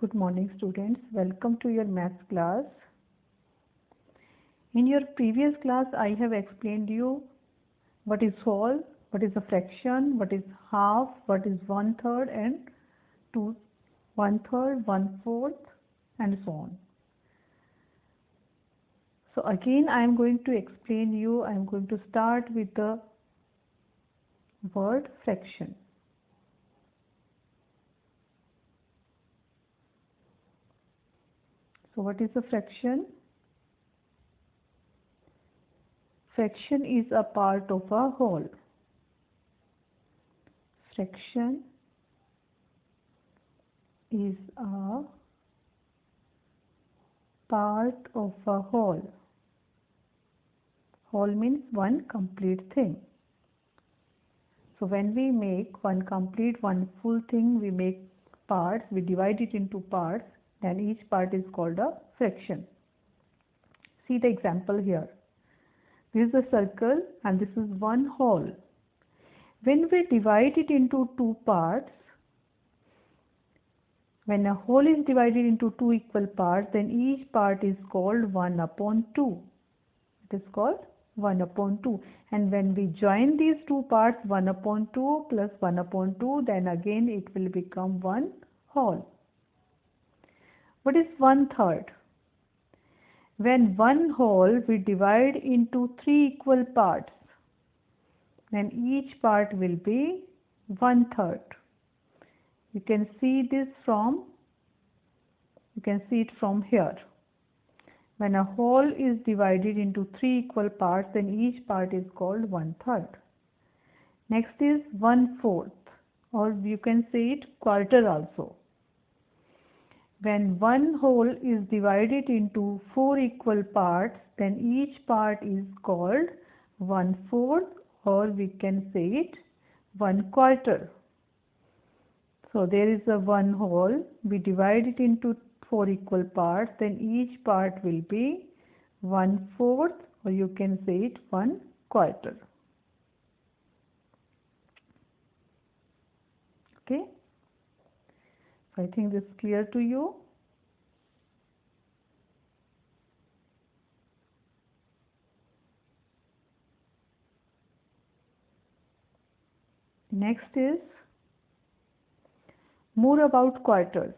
Good morning students, welcome to your maths class. In your previous class I have explained you what is whole, what is a fraction, what is half, what is 1/3 and 2 1/3, 1/4 and so on. So again I am going to explain you, I am going to start with the word fraction. So what is a fraction? Fraction is a part of a whole. Fraction is a part of a whole. Whole means one complete thing. So when we make one complete, one full thing, we make parts, we divide it into parts, then each part is called a fraction. See the example here. This is a circle and this is one whole. When we divide it into two parts, when a whole is divided into two equal parts, then each part is called 1/2. It is called 1/2. And when we join these two parts, 1/2 plus 1/2, then again it will become one whole. What is 1/3? When one whole we divide into three equal parts, then each part will be 1/3. You can see it from here. When a whole is divided into three equal parts, then each part is called 1/3. Next is 1/4, or you can say it quarter also. When one whole is divided into four equal parts, then each part is called 1/4, or we can say it 1/4. So there is a one whole, we divide it into four equal parts, then each part will be 1/4, or you can say it 1/4. Okay, so I think this is clear to you. Next is more about quarters.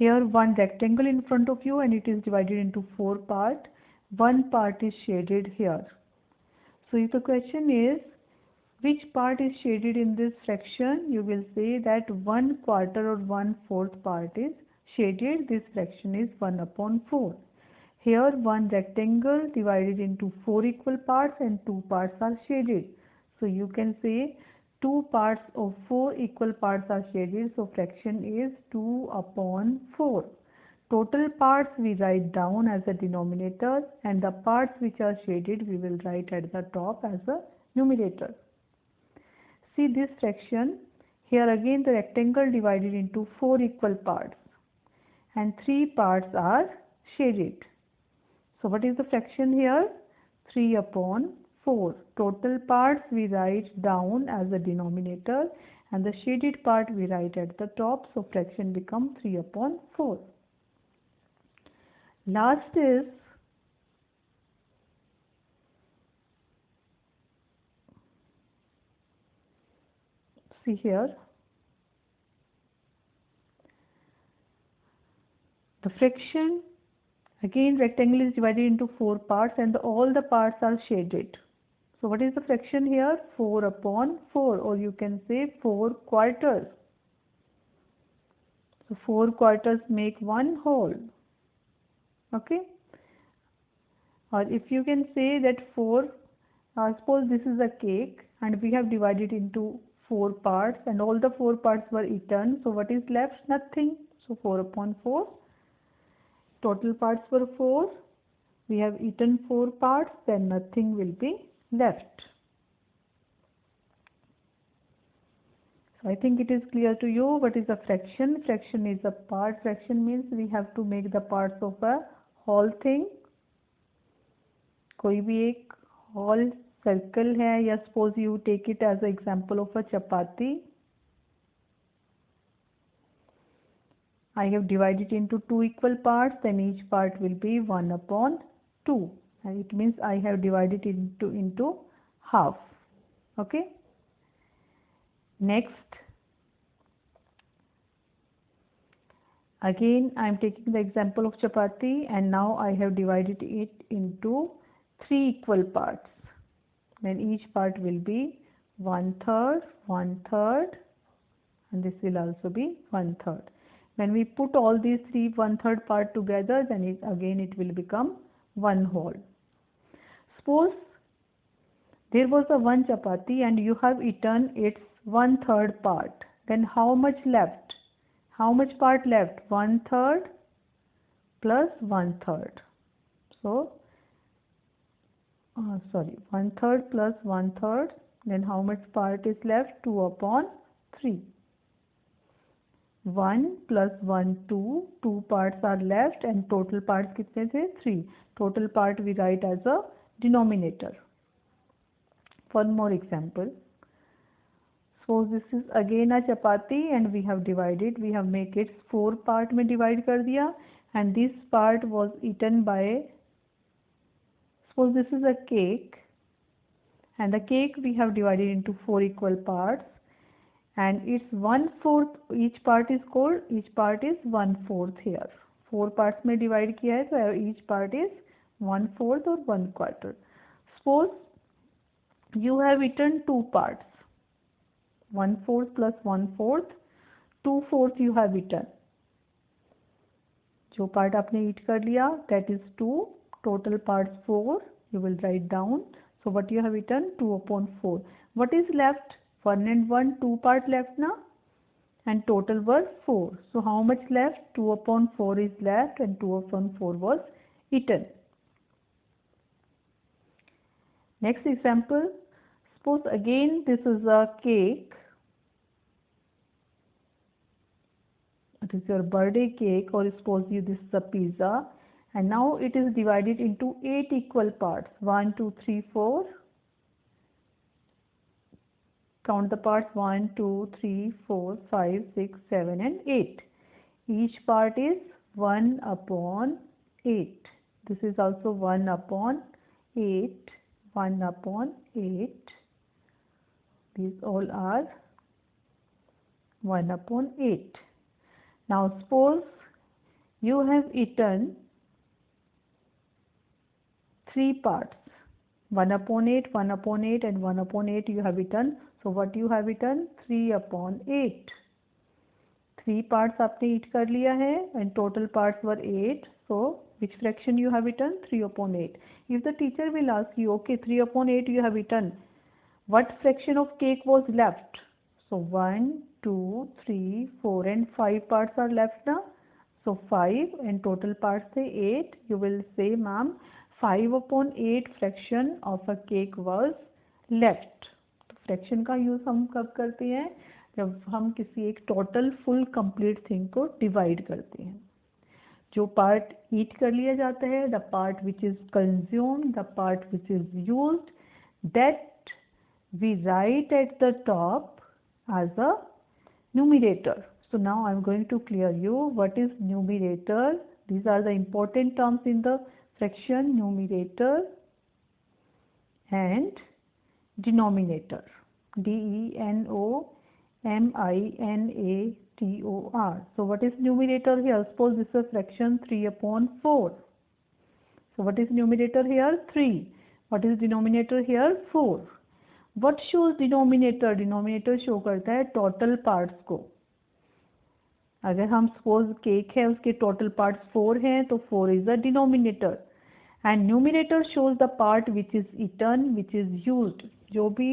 Here one rectangle in front of you and it is divided into four parts. One part is shaded here. So if the question is which part is shaded in this fraction, you will say that 1/4 or 1/4 part is shaded. This fraction is 1/4. Here one rectangle divided into four equal parts and two parts are shaded. So you can say two parts of four equal parts are shaded. So fraction is 2/4. Total parts we write down as a denominator, and the parts which are shaded we will write at the top as a numerator. See this fraction. Here again the rectangle divided into four equal parts and three parts are shaded. So what is the fraction here? 3/4. Total parts we write down as a denominator and the shaded part we write at the top. So fraction becomes 3/4. Last is see here. The fraction, again rectangle is divided into four parts and all the parts are shaded. So what is the fraction here? 4/4, or you can say 4/4. So 4/4 make one whole. Okay. Or if you can say that suppose this is a cake and we have divided into four parts and all the four parts were eaten. So what is left? Nothing. So 4/4. Total parts were 4. We have eaten four parts, then nothing will be left. So I think it is clear to you what is a fraction. Fraction is a part. Fraction means we have to make the parts of a whole thing. कोई भी एक whole circle है, या suppose you take it as an example of a chapati. I have divided into two equal parts, then each part will be 1/2, and it means I have divided it into half. Okay. Next, again I am taking the example of chapati, and now I have divided it into 3 equal parts. Then each part will be 1/3, 1/3, and this will also be 1/3. When we put all these 3 1/3 part together, then it will become 1 whole. Suppose there was a 1 chapati and you have eaten its 1/3 part. Then how much left? How much part left? 1/3 plus 1/3. So, 1/3 plus 1/3. Then how much part is left? 2/3. 1 plus 1, 2. 2 parts are left and total parts कितने थे? 3. Total part we write as a denominator. One more example. So this is again a chapati and we have divided. We have make it 4 part में divide कर दिया, and this part was eaten by, suppose this is a cake, and the cake we have divided into 4 equal parts, and it's 1/4. Each part is 1/4 here. 4 parts में divide किया है, so each part is 1/4 or 1/4. Suppose you have eaten 2 parts. 1/4 plus 1/4, 2/4 you have eaten. जो part आपने eat कर लिया, that is 2. Total parts 4. You will write down. So what you have eaten? 2/4. What is left? 1 and 1, 2 part left now, and total was 4. So how much left? 2/4 is left, and 2/4 was eaten. Next example. Suppose again this is a cake. It is your birthday cake, or suppose this is a pizza, and now it is divided into 8 equal parts. 1, 2, 3, 4. Count the parts. 1, 2, 3, 4, 5, 6, 7 and 8. Each part is 1/8. This is also 1/8. 1/8. These all are 1/8. Now suppose you have eaten 3 parts. 1/8, 1/8 and 1/8 you have eaten. So what you have eaten? 3/8. 3 parts आपने eat कर लिया है, and total parts were 8. So which fraction you have eaten? 3/8. If the teacher will ask you, okay, 3/8 you have eaten, what fraction of cake was left? So 1, 2, 3, 4 and 5 parts are left now. So 5 and total parts थे 8. You will say, ma'am, 5/8 fraction of a cake was left. तो fraction का use हम कब करते हैं? जब हम किसी एक टोटल फुल कंप्लीट थिंग को डिवाइड करते हैं. जो पार्ट ईट कर लिया जाता है, the part which is consumed, the part which is used, that we write at the top as a numerator. So now I am going to clear you what is numerator. These are the important terms in the fraction: numerator and denominator. DENOMINATOR. So what is numerator here? Suppose this is a fraction 3/4. So what is numerator here? 3. What is denominator here? 4. What shows denominator? Denominator show करता है total parts को. अगर हम suppose cake है, उसके total parts 4 हैं, तो 4 is the denominator. And numerator shows the part which is eaten, which is used. जो भी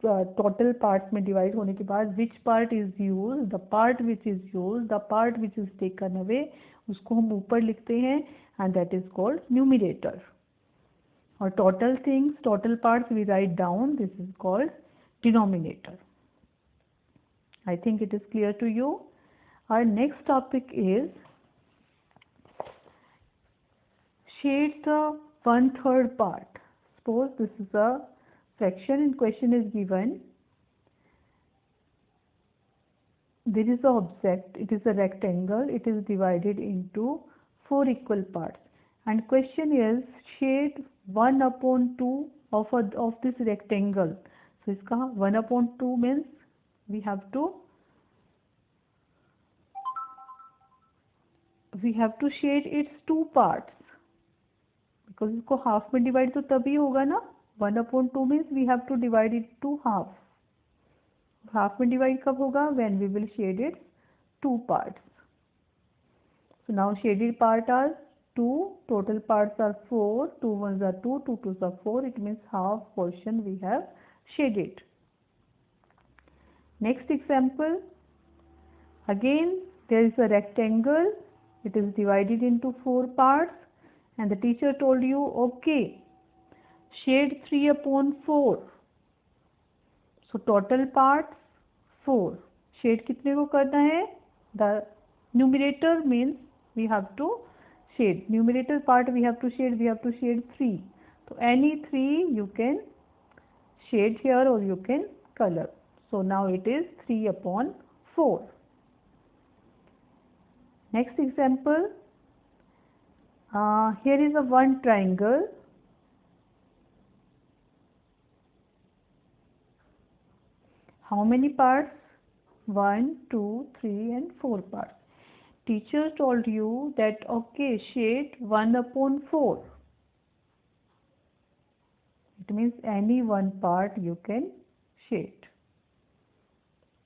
टोटल पार्ट्स में डिवाइड होने के बाद which part is used, the part which is used, the part which is taken away, उसको हम ऊपर लिखते हैं, and that is called numerator. Or total things, total parts we write down. This is called denominator. I think it is clear to you. Our next topic is shade the 1/3 part. Suppose this is a fraction in question is given. There is an object, it is a rectangle, it is divided into 4 equal parts, and question is shade 1/2 of this rectangle. So इसका 1/2 means we have to shade its 2 parts, because इसको half में divide तो तभी होगा ना. 1/2 means we have to divide it to half. Half में divide कब होगा? when we will shade its 2 parts. So now shaded part are 2, total parts are 4, 2 ones are 2, 2 twos are 4, it means half portion we have shaded. Next example, again there is a rectangle, it is divided into 4 parts, and the teacher told you, okay, shade 3/4. So total parts 4. Shade कितने को करना है? The numerator means we have to shade. Numerator part we have to shade 3. So any 3 you can shade here or you can color. So now it is 3/4. Next example, here is a one triangle. How many parts? 1, 2, 3 and 4 parts. Teacher told you that okay, shade 1/4. It means any one part you can shade.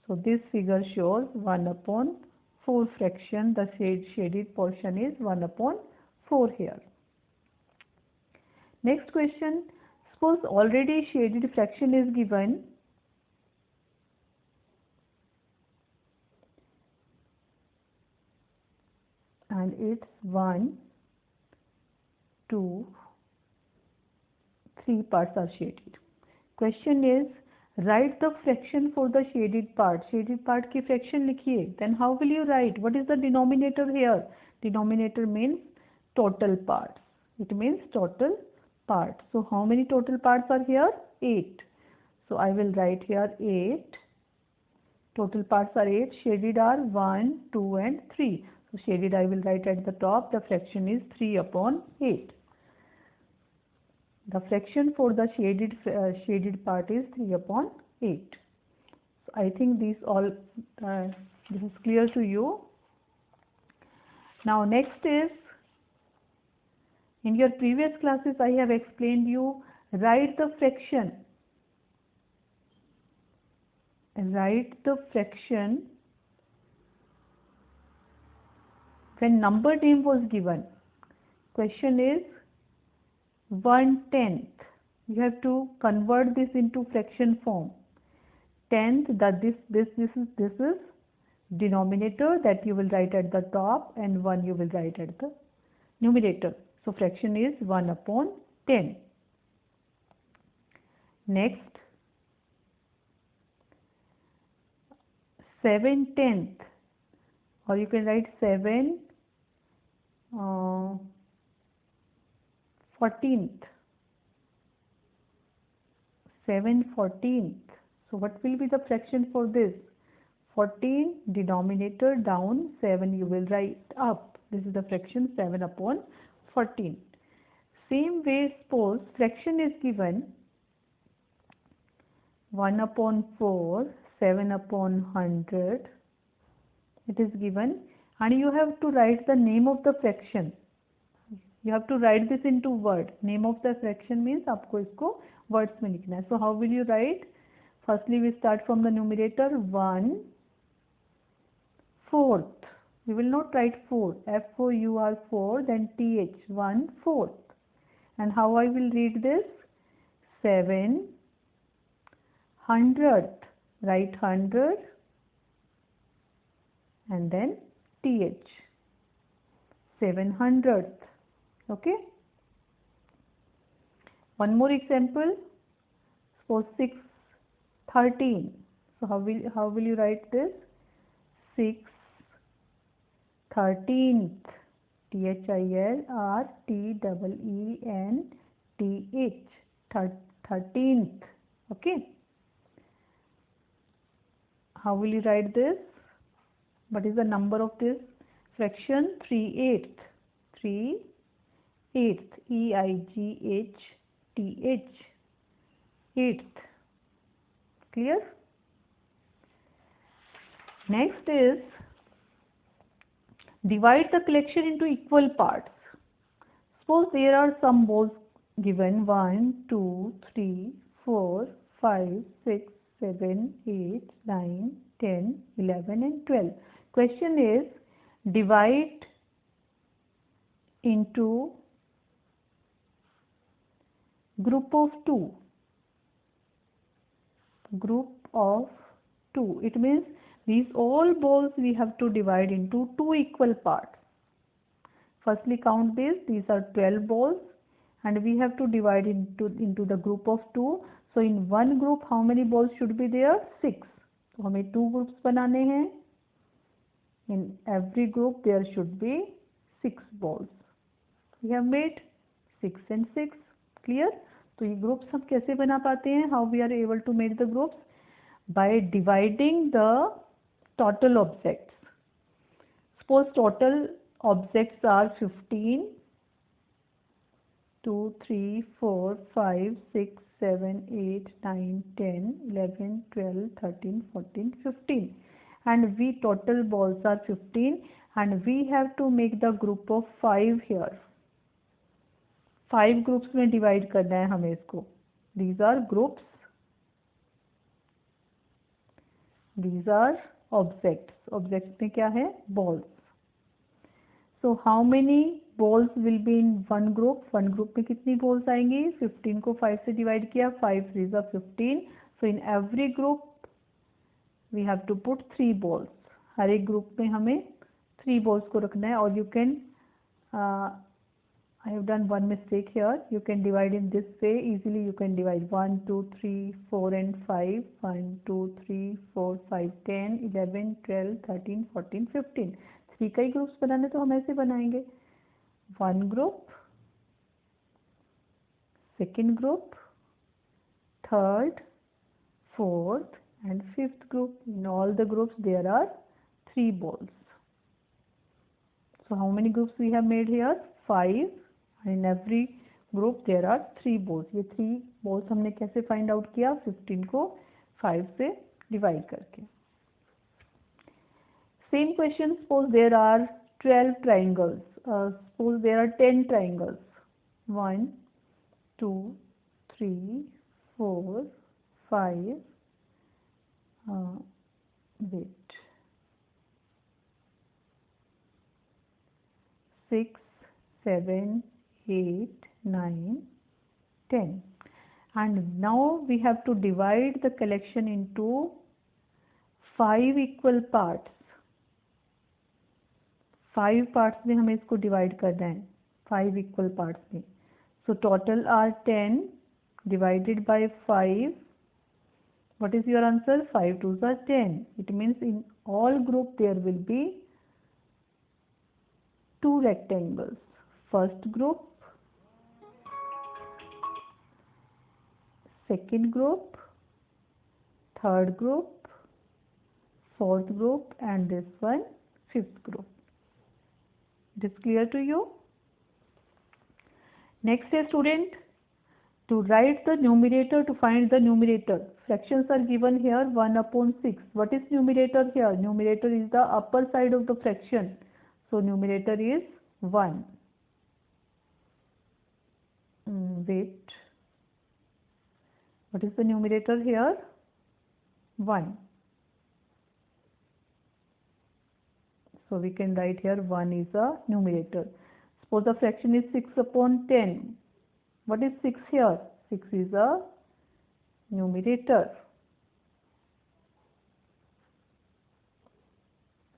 So this figure shows 1/4 fraction. The shaded portion is 1/4 here. Next question, suppose already shaded fraction is given. And it's 1, 2, 3 parts are shaded. Question is, write the fraction for the shaded part. Shaded part की fraction लिखिए. Then how will you write? What is the denominator here? Denominator means total parts. It means total parts. So how many total parts are here? 8. So I will write here 8. Total parts are 8. Shaded are 1, 2 and 3. So shaded I will write at the top. The fraction is 3/8. The fraction for the shaded part is 3/8. So I think this is clear to you. Now next is, in your previous classes I have explained you, write the fraction. Write the fraction when number name was given. Question is 1/10. You have to convert this into fraction form. 10th, that this is denominator, that you will write at the top, and 1 you will write at the numerator. So fraction is 1/10. Next, 7/10, or you can write 7/14. 7/14. So what will be the fraction for this? 14 denominator down, 7 you will write up. This is the fraction 7/14. Same way, suppose fraction is given 1/4, 7/100. It is given, and you have to write the name of the fraction. You have to write this into word. Name of the fraction means आपको इसको words में लिखना है. So how will you write? Firstly we start from the numerator. 1/4. We will not write 4. F-O-U-R 4, then T-H 1/4. And how I will read this? 7/100. Write 100 and then TH 7/100. Okay. One more example. Suppose 6/13. So how will you write this? 6/13th. THILRTEENTH. 13th. Okay. How will you write this? What is the number of this fraction? 3/8. 3/8. EIGHTH. Eighth. Clear? Next is divide the collection into equal parts. Suppose there are some balls given 1, 2, 3, 4, 5, 6, 7, 8, 9, 10, 11 and 12. Question is divide into group of 2. Group of 2. It means these all balls we have to divide into 2 equal parts. Firstly count this. These are 12 balls and we have to divide into the group of 2. So in one group how many balls should be there? 6. So हमें 2 groups बनाने हैं. In every group there should be 6 balls. We have made 6 and 6. Clear? तो ये groups हम कैसे बना पाते हैं? How we are able to make the groups? By dividing the total objects. Suppose total objects are 15, 2, 3, 4, 5, 6, 7, 8, 9, 10, 11, 12, 13, 14, 15. And we total balls are 15 and we have to make the group of 5 here. 5 groups में divide करना है हमें इसको. These are groups. These are objects. Objects में क्या है? Balls. So how many balls will be in one group? One group में कितनी balls आएंगी? 15 को 5 से डिवाइड किया. 5 3 are 15. So in every group we have to put 3 balls. हर एक ग्रुप में हमें 3 balls को रखना है. और you can I have done one mistake here. You can divide in this way. Easily you can divide 1, 2, 3, 4 and 5. 1, 2, 3, 4, 5, 10, 11, 12, 13, 14, 15. 3 का ही groups बनाने तो हम ऐसे बनाएंगे. 1 group, second group, third, fourth and fifth group. In all the groups there are 3 balls. So how many groups we have made here? 5. And in every group there are 3 balls. ये 3 balls हमने कैसे find out किया? 15 को 5 से divide करके. Same question. Suppose there are 12 triangles. Suppose there are 10 triangles. 1, 2, 3, 4, 5. Wait. 6, 7, 8, 9, 10. And now we have to divide the collection into 5 equal parts. 5 parts में हमें इसको divide करना है. 5 equal parts में. So total are 10 divided by 5. What is your answer? 5 2s are 10. It means in all group there will be 2 rectangles. First group, second group, third group, fourth group and this one fifth group. It is clear to you? Next is student, to write the numerator, to find the numerator. Fractions are given here 1/6. What is numerator here? Numerator is the upper side of the fraction. So numerator is 1. Wait. What is the numerator here? 1. So we can write here 1 is a numerator. Suppose the fraction is 6/10. What is 6 here? 6 is a numerator.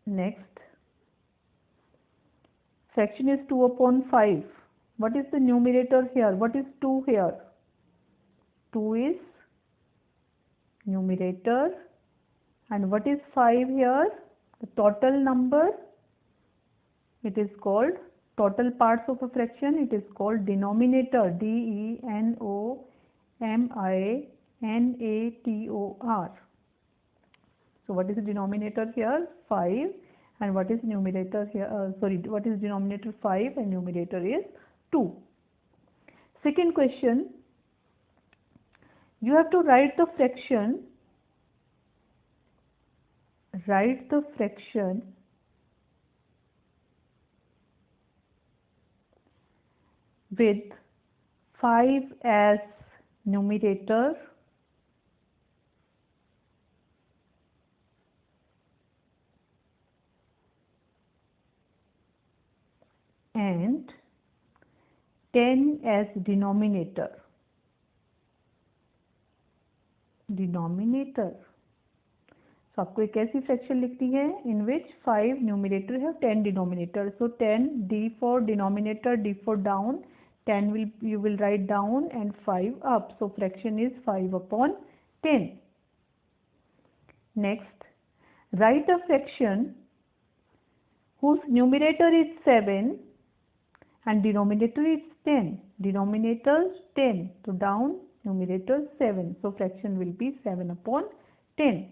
Next, fraction is 2/5. What is the numerator here? What is 2 here? 2 is numerator. And what is 5 here? The total number. It is called total parts of a fraction. It is called denominator. DENOMINATOR. Nator. So what is the denominator here? 5. And what is numerator here? What is denominator? 5 and numerator is 2. Second question, you have to write the fraction with 5 as numerator and 10 as denominator. So आपको एक ऐसी fraction लिखनी है in which 5 numerator है 10 denominator. So 10 D for denominator, D for down, 10 you will write down and 5 up. So fraction is 5 upon 10. Next, write a fraction whose numerator is 7 and denominator is 10. Denominator 10. So down, numerator 7. So fraction will be 7 upon 10.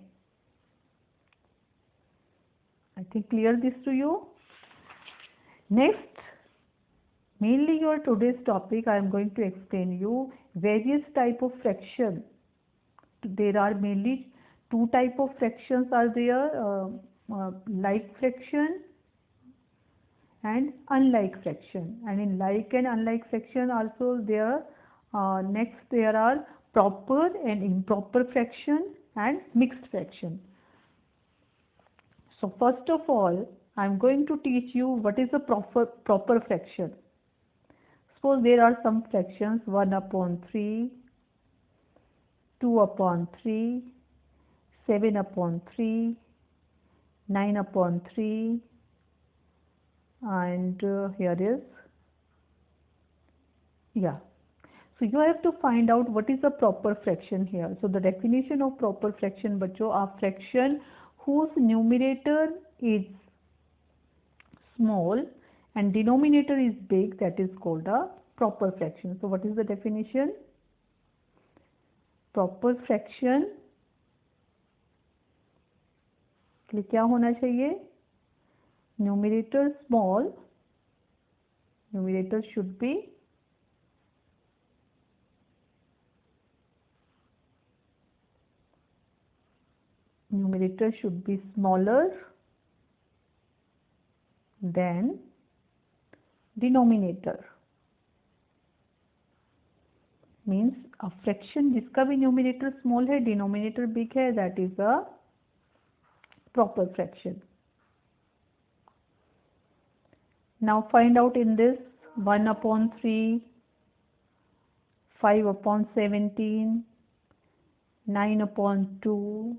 I think clear this to you. Next, mainly your today's topic, I am going to explain you various type of fraction. There are mainly 2 type of fractions are there, like fraction and unlike fraction. And in like and unlike fraction also there, next there are proper and improper fraction and mixed fraction. So first of all, I am going to teach you what is a proper fraction. Suppose there are some fractions 1 upon 3, 2 upon 3, 7 upon 3, 9 upon 3, and here is, So you have to find out what is a proper fraction here. So the definition of proper fraction, बच्चों, a fraction whose numerator is small and denominator is big, that is called a proper fraction. So what is the definition? Proper fraction के लिए क्या होना चाहिए? Numerator small, numerator should be smaller than denominator. Means a fraction जिसका भी numerator small है, denominator big है, that is a proper fraction. Now find out in this 1 upon 3, 5 upon 17, 9 upon 2,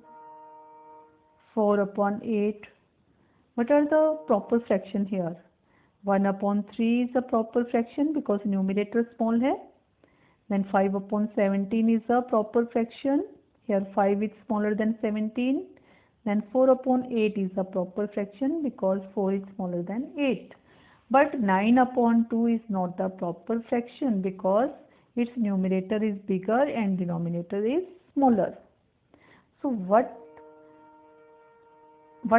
4 upon 8. What are the proper fraction here? 1 upon 3 is a proper fraction because numerator small है. Then 5 upon 17 is a proper fraction. Here 5 is smaller than 17. Then 4 upon 8 is a proper fraction because 4 is smaller than 8. But 9 upon 2 is not the proper fraction because its numerator is bigger and denominator is smaller. So what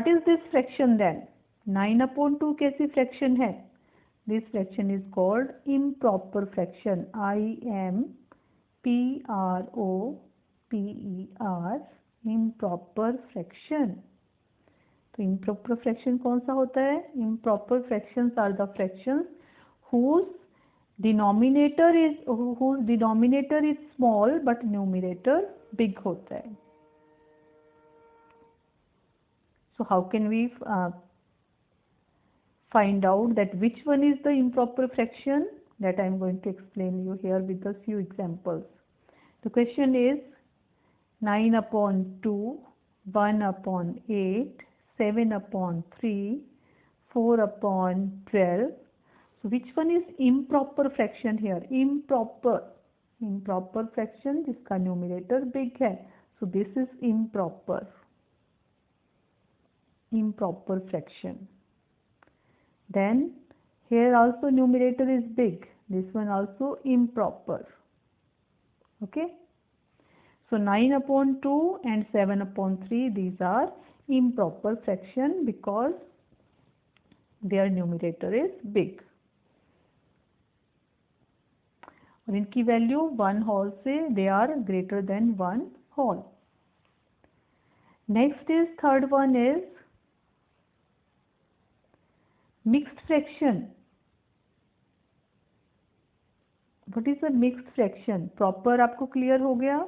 is this fraction then? 9 upon 2 कैसी fraction है? This fraction is called improper fraction. IMPROPER, improper fraction. तो improper fraction कौन सा होता है? Improper fractions are the fractions whose denominator is small but numerator big होता है. So how can we find out that which one is the improper fraction? That I am going to explain you here with a few examples. The question is 9 upon 2, 1 upon 8, 7 upon 3, 4 upon 12. So which one is improper fraction here? Improper fraction जिसका numerator big है. So this is improper fraction. Then here also numerator is big. This one also improper. Okay. So 9 upon 2 and 7 upon 3, these are improper fraction because their numerator is big और इनकी value 1 whole से they are greater than 1 whole. Next is third one is mixed fraction. What is a mixed fraction? Proper आपको clear हो गया?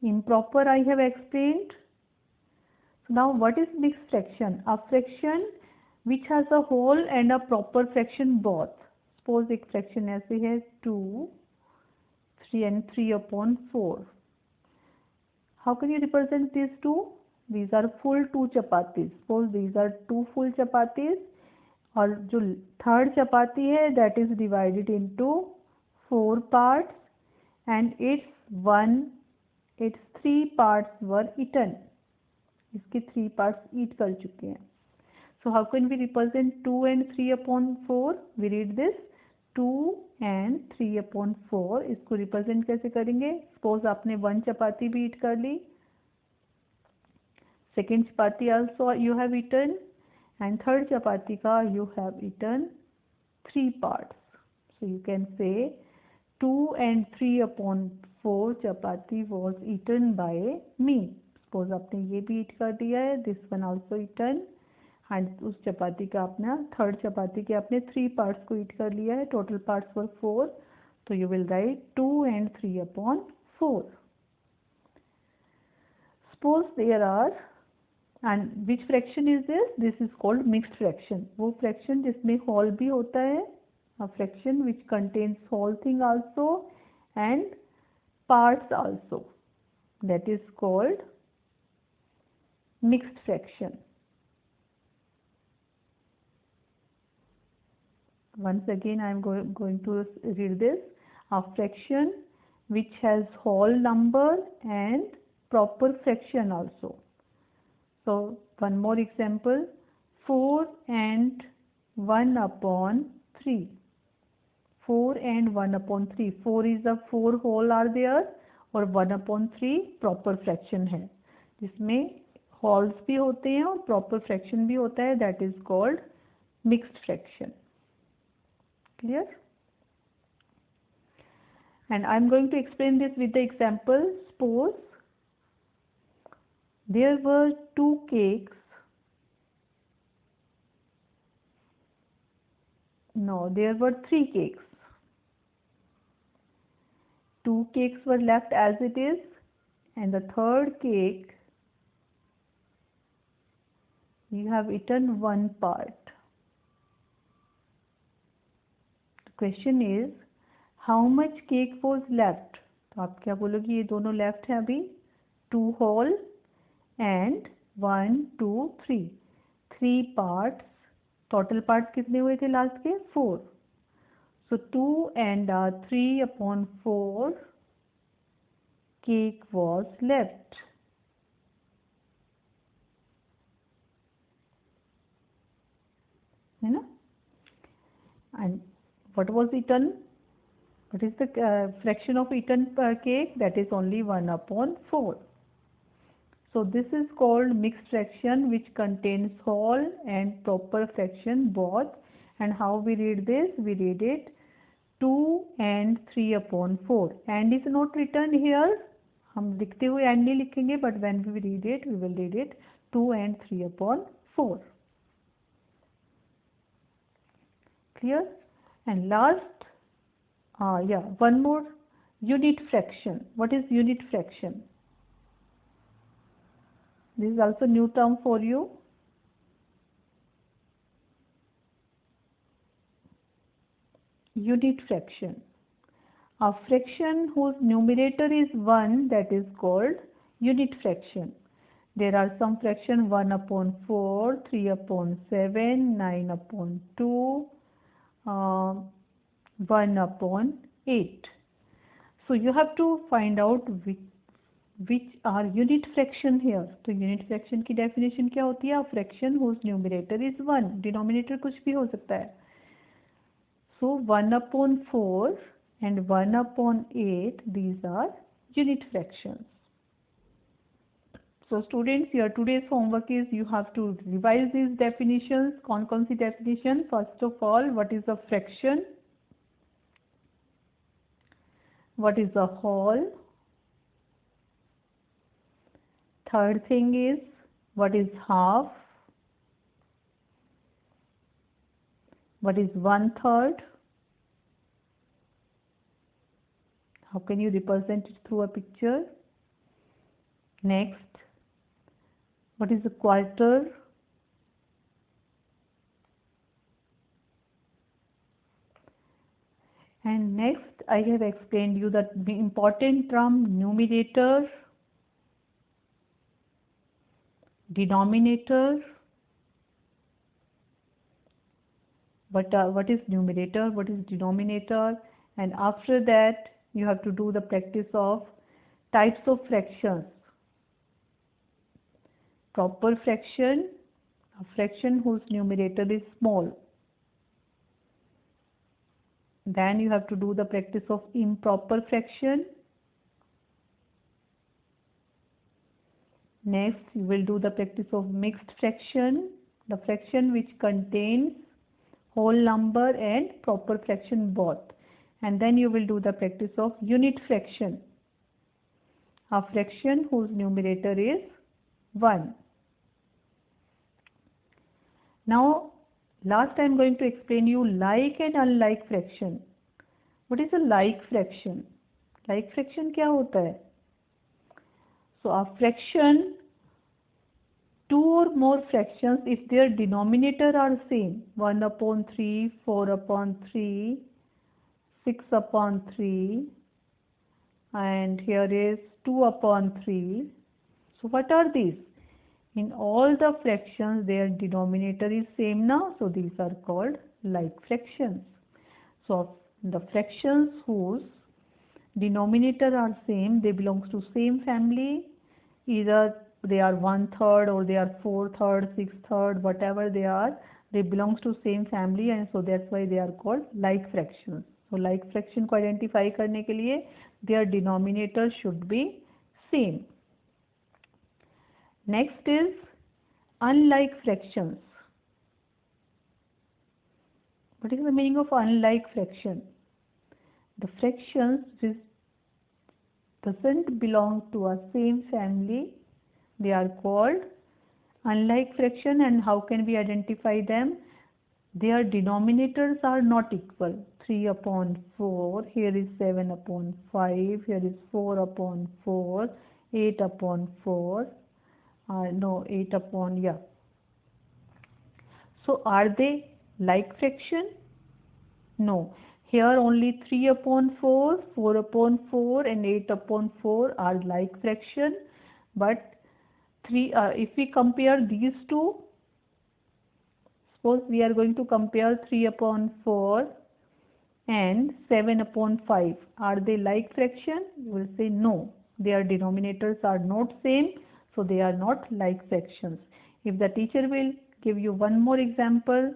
Improper I have explained. So now what is mixed fraction? A fraction which has a whole and a proper fraction both. Suppose एक fraction ऐसे है 2, 3 and 3 upon 4. How can you represent these two? These are full 2 chapatis. Suppose these are 2 full chapatis और जो third chapati है that is divided into 4 parts and its 3 parts were eaten. इसके 3 parts eat कर चुके हैं. So how can we represent 2 and 3 upon 4? We read this 2 and 3 upon 4. इसको represent कैसे करेंगे? Suppose आपने 1 चपाती भी eat कर ली. Second chapati also you have eaten and third chapati ka you have eaten 3 parts. So you can say 2 and 3 upon 4 chapati was eaten by me. Suppose आपने ये भी eat कर दिया है. This one also eaten. And उस चपाती का अपना third चपाती के आपने 3 पार्ट्स को ईट कर लिया है. Total parts were 4. तो you will write 2 and 3 upon 4. Suppose there are and which fraction is this? This is called mixed fraction. वो फ्रैक्शन जिसमें होल भी होता है. A fraction which contains whole thing also and parts also. That is called mixed fraction. Once again I am going to read this. A fraction which has whole number and proper fraction also. So one more example, 4 and 1 upon 3. 4 and 1 upon 3. 4 is a 4 whole are there और 1 upon 3 proper fraction है जिसमें wholes भी होते हैं और proper fraction भी होता है. That is called mixed fraction. Clear? And I am going to explain this with the example. Suppose there were 2 cakes. No, there were 3 cakes. 2 cakes were left as it is and the third cake you have eaten 1 part. Question is how much cake was left. तो आप क्या बोलोगे? ये दोनों left है अभी. 2 whole and 1 2 3 3 parts. Total parts कितने हुए थे लास्ट के? 4. सो 2 and 3 upon 4 cake was left. है ना? And what was eaten? What is the fraction of eaten per cake? That is only 1 upon 4. So this is called mixed fraction which contains whole and proper fraction both. And how we read this? We read it 2 and 3 upon 4. And is not written here. हम लिखते हुए and नहीं लिखेंगे, but when we read it, we will read it 2 and 3 upon 4. Clear? And last, one more, unit fraction. What is unit fraction? This is also new term for you. Unit fraction. A fraction whose numerator is 1, that is called unit fraction. There are some fraction 1 upon 4, 3 upon 7, 9 upon 2, 1 upon 8. So you have to find out which are unit fraction here. तो unit fraction की definition क्या होती है? A fraction whose numerator is 1. Denominator कुछ भी हो सकता है. So 1 upon 4 and 1 upon 8, these are unit fractions. So students, your today's homework is you have to revise these definitions. कौन सी definition? First of all, what is a fraction? What is a whole? Third thing is, what is half? What is 1/3? How can you represent it through a picture? Next, what is a quarter? And next, I have explained you the important term numerator, denominator. What is numerator? What is denominator? And after that, you have to do the practice of types of fractions. Proper fraction, a fraction whose numerator is small. Then you have to do the practice of improper fraction. Next, you will do the practice of mixed fraction, the fraction which contains whole number and proper fraction both. And then you will do the practice of unit fraction, a fraction whose numerator is 1. Now, last I am going to explain you like and unlike fraction. What is a like fraction? Like fraction क्या होता है? So a fraction, two or more fractions, if their denominator are same, 1/3, 4/3, 6/3, and here is 2/3. So what are these? In all the fractions, their denominator is same now, so these are called like fractions. So the fractions whose denominator are same, they belongs to same family, either they are 1/3 or they are 4/3, 6/3, whatever they belongs to same family, and so that's why they are called like fractions. So like fraction को identify करने के लिए their denominator should be same. Next is unlike fractions. What is the meaning of unlike fraction? The fractions which doesn't belong to a same family, they are called unlike fraction. And how can we identify them? Their denominators are not equal. 3/4, here is 7/5, here is 4/4, 8/4, no, 8 yeah. So are they like fraction? No. Here only 3/4, 4/4 and 8/4 are like fraction. But if we compare these two, suppose we are going to compare 3/4 and 7/5. Are they like fraction? You will say no. Their denominators are not same, so they are not like fractions. If the teacher will give you one more example,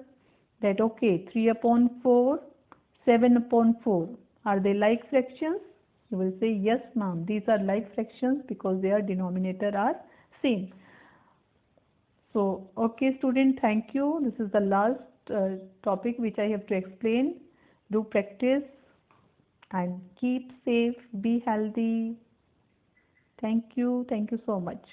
that okay, 3/4, 7/4, are they like fractions? You will say yes ma'am, these are like fractions because their denominator are same. So okay student, thank you. This is the last topic which I have to explain. Do practice and keep safe, be healthy. Thank you so much.